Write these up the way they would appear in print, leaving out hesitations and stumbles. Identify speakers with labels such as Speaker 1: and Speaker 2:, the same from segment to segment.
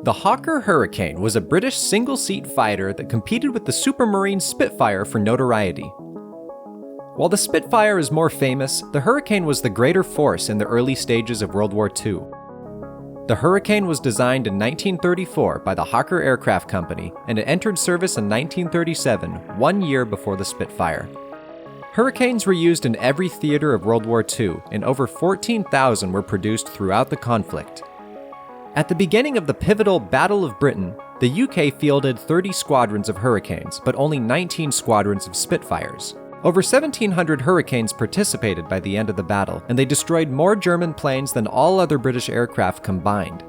Speaker 1: The Hawker Hurricane was a British single-seat fighter that competed with the Supermarine Spitfire for notoriety. While the Spitfire is more famous, the Hurricane was the greater force in the early stages of World War II. The Hurricane was designed in 1934 by the Hawker Aircraft Company, and it entered service in 1937, 1 year before the Spitfire. Hurricanes were used in every theater of World War II, and over 14,000 were produced throughout the conflict. At the beginning of the pivotal Battle of Britain, the UK fielded 30 squadrons of Hurricanes, but only 19 squadrons of Spitfires. Over 1,700 Hurricanes participated by the end of the battle, and they destroyed more German planes than all other British aircraft combined.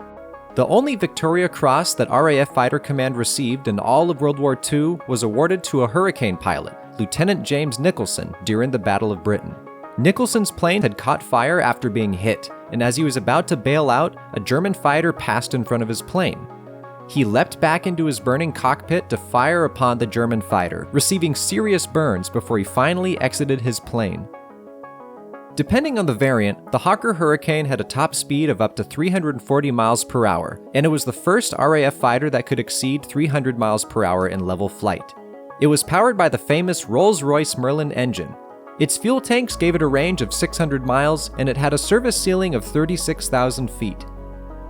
Speaker 1: The only Victoria Cross that RAF Fighter Command received in all of World War II was awarded to a Hurricane pilot, Lieutenant James Nicholson, during the Battle of Britain. Nicholson's plane had caught fire after being hit, and as he was about to bail out, a German fighter passed in front of his plane. He leapt back into his burning cockpit to fire upon the German fighter, receiving serious burns before he finally exited his plane. Depending on the variant, the Hawker Hurricane had a top speed of up to 340 miles per hour, and it was the first RAF fighter that could exceed 300 miles per hour in level flight. It was powered by the famous Rolls-Royce Merlin engine. Its fuel tanks gave it a range of 600 miles, and it had a service ceiling of 36,000 feet.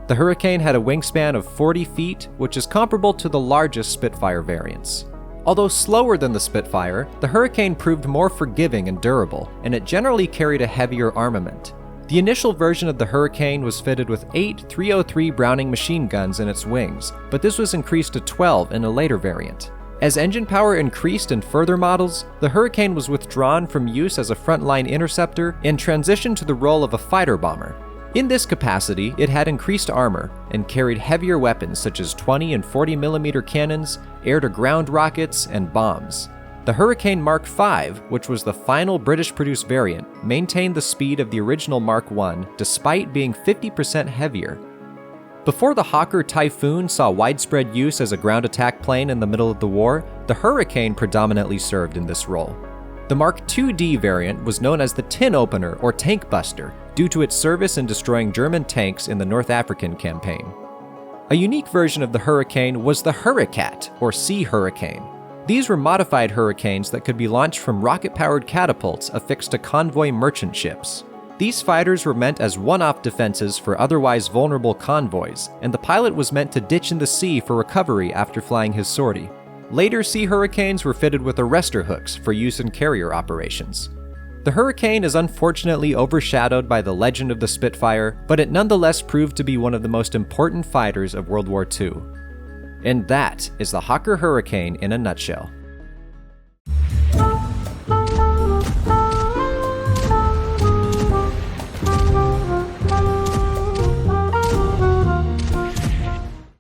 Speaker 1: The Hurricane had a wingspan of 40 feet, which is comparable to the largest Spitfire variants. Although slower than the Spitfire, the Hurricane proved more forgiving and durable, and it generally carried a heavier armament. The initial version of the Hurricane was fitted with 8 303 Browning machine guns in its wings, but this was increased to 12 in a later variant. As engine power increased in further models, the Hurricane was withdrawn from use as a frontline interceptor and transitioned to the role of a fighter bomber. In this capacity, it had increased armor and carried heavier weapons such as 20 and 40 millimeter cannons, air-to-ground rockets, and bombs. The Hurricane Mark V, which was the final British-produced variant, maintained the speed of the original Mark I despite being 50% heavier. Before the Hawker Typhoon saw widespread use as a ground attack plane in the middle of the war, the Hurricane predominantly served in this role. The Mark IID variant was known as the Tin Opener or Tank Buster due to its service in destroying German tanks in the North African campaign. A unique version of the Hurricane was the Hurricat or Sea Hurricane. These were modified Hurricanes that could be launched from rocket-powered catapults affixed to convoy merchant ships. These fighters were meant as one-off defenses for otherwise vulnerable convoys, and the pilot was meant to ditch in the sea for recovery after flying his sortie. Later Sea Hurricanes were fitted with arrestor hooks for use in carrier operations. The Hurricane is unfortunately overshadowed by the legend of the Spitfire, but it nonetheless proved to be one of the most important fighters of World War II. And that is the Hawker Hurricane in a nutshell.